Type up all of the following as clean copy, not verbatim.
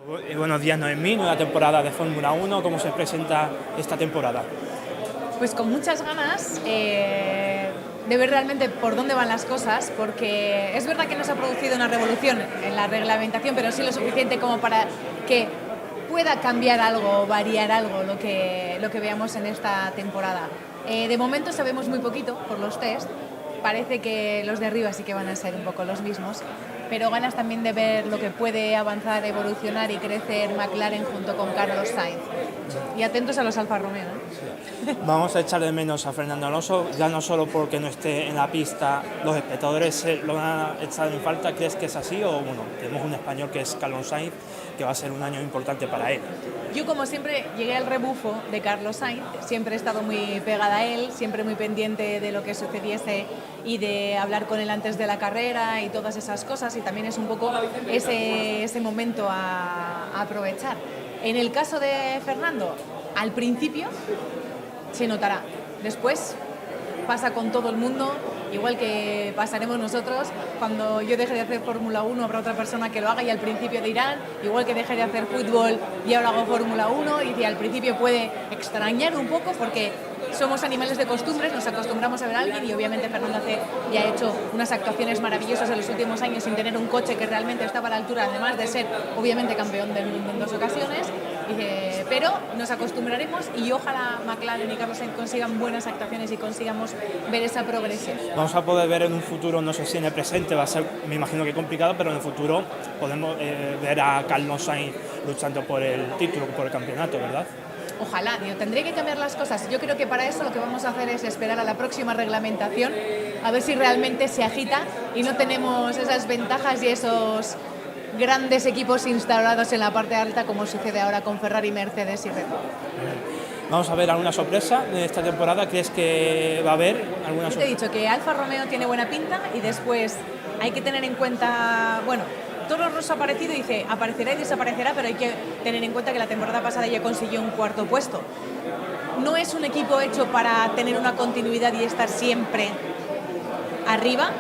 Buenos días, Noemí, nueva temporada de Fórmula 1, ¿cómo se presenta esta temporada? Pues con muchas ganas de ver realmente por dónde van las cosas, porque es verdad que no se ha producido una revolución en la reglamentación, pero sí lo suficiente como para que pueda cambiar algo o variar algo lo que veamos en esta temporada. De momento sabemos muy poquito por los test, parece que los de arriba sí que van a ser un poco los mismos, pero ganas también de ver lo que puede avanzar, evolucionar y crecer McLaren junto con Carlos Sainz. Y atentos a los Alfa Romeo, ¿eh? Vamos a echar de menos a Fernando Alonso, ya no solo porque no esté en la pista, los espectadores lo van a echar en falta. ¿Crees que es así? O bueno, tenemos un español que es Carlos Sainz, que va a ser un año importante para él. Yo, como siempre, llegué al rebufo de Carlos Sainz, siempre he estado muy pegada a él, siempre muy pendiente de lo que sucediese y de hablar con él antes de la carrera y todas esas cosas, y también es un poco ese momento a aprovechar. En el caso de Fernando, al principio se notará, después pasa con todo el mundo, igual que pasaremos nosotros. Cuando yo deje de hacer Fórmula 1 habrá otra persona que lo haga y al principio dirán, igual que dejé de hacer fútbol y ahora hago Fórmula 1, y que al principio puede extrañar un poco porque somos animales de costumbres, nos acostumbramos a ver a alguien, y obviamente Fernando hace y ha hecho unas actuaciones maravillosas en los últimos años sin tener un coche que realmente estaba a la altura, además de ser obviamente campeón del mundo en 2 ocasiones. Pero nos acostumbraremos y ojalá McLaren y Carlos Sainz consigan buenas actuaciones y consigamos ver esa progresión. Vamos a poder ver en un futuro, no sé si en el presente va a ser, me imagino que complicado, pero en el futuro podemos ver a Carlos Sainz luchando por el título, por el campeonato, ¿verdad? Ojalá, tendría que cambiar las cosas. Yo creo que para eso lo que vamos a hacer es esperar a la próxima reglamentación, a ver si realmente se agita y no tenemos esas ventajas y esos grandes equipos instalados en la parte alta como sucede ahora con Ferrari, Mercedes y Red Bull. Vamos a ver alguna sorpresa de esta temporada. ¿Crees que va a haber alguna sorpresa? Yo te he dicho que Alfa Romeo tiene buena pinta, y después hay que tener en cuenta, bueno, Toro Rosso ha aparecido y dice, aparecerá y desaparecerá, pero hay que tener en cuenta que la temporada pasada ya consiguió un 4º puesto. No es un equipo hecho para tener una continuidad y estar siempre arriba,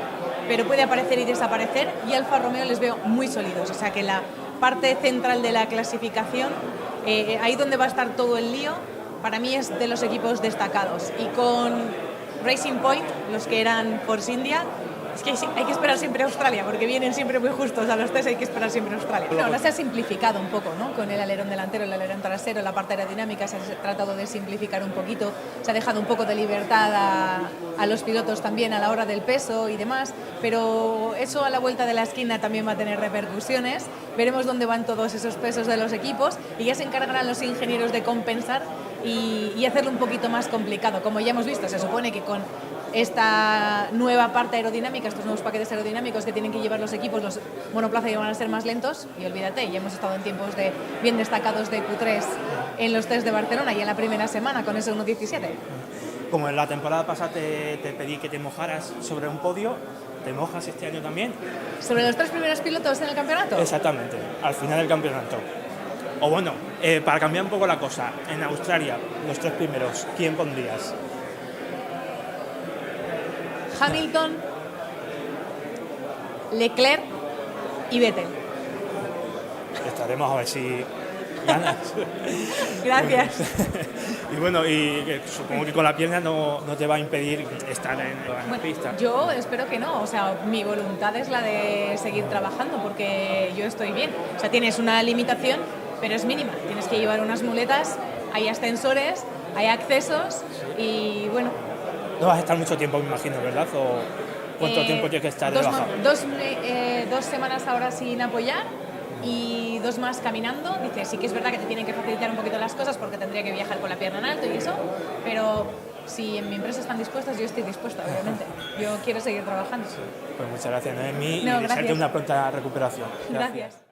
pero puede aparecer y desaparecer, y Alfa Romeo les veo muy sólidos, o sea que la parte central de la clasificación, ahí donde va a estar todo el lío, para mí es de los equipos destacados. Y con Racing Point, los que eran Force India, es que hay que esperar siempre a Australia, porque vienen siempre muy justos a los test, hay que esperar siempre a Australia. Bueno, ahora se ha simplificado un poco, ¿no? Con el alerón delantero, el alerón trasero, la parte aerodinámica se ha tratado de simplificar un poquito, se ha dejado un poco de libertad a los pilotos también a la hora del peso y demás, pero eso a la vuelta de la esquina también va a tener repercusiones. Veremos dónde van todos esos pesos de los equipos y ya se encargarán los ingenieros de compensar y hacerlo un poquito más complicado. Como ya hemos visto, se supone que con esta nueva parte aerodinámica, estos nuevos paquetes aerodinámicos que tienen que llevar los equipos, los monoplaza, van a ser más lentos, y olvídate, ya hemos estado en tiempos bien destacados de Q3 en los test de Barcelona y en la primera semana con ese 1.17. Como en la temporada pasada te pedí que te mojaras sobre un podio, ¿te mojas este año también? ¿Sobre los 3 primeros pilotos en el campeonato? Exactamente, al final del campeonato. O bueno, para cambiar un poco la cosa, en Australia, los 3 primeros, ¿quién pondrías? Hamilton, Leclerc y Vettel. Estaremos a ver si ganas. Gracias. Y bueno, supongo que con la pierna no te va a impedir estar en la pista. Yo espero que no, o sea, mi voluntad es la de seguir trabajando porque yo estoy bien. O sea, tienes una limitación, pero es mínima. Tienes que llevar unas muletas, hay ascensores, hay accesos y bueno. No vas a estar mucho tiempo, me imagino, ¿verdad? ¿O cuánto tiempo tienes que estar de baja? 2 semanas ahora sin apoyar y 2 más caminando. Dice, sí que es verdad que te tienen que facilitar un poquito las cosas porque tendría que viajar con la pierna en alto y eso, pero si en mi empresa están dispuestas, yo estoy dispuesta, obviamente. Yo quiero seguir trabajando. Pues muchas gracias, Noemí, y gracias. desearte una pronta recuperación. Gracias.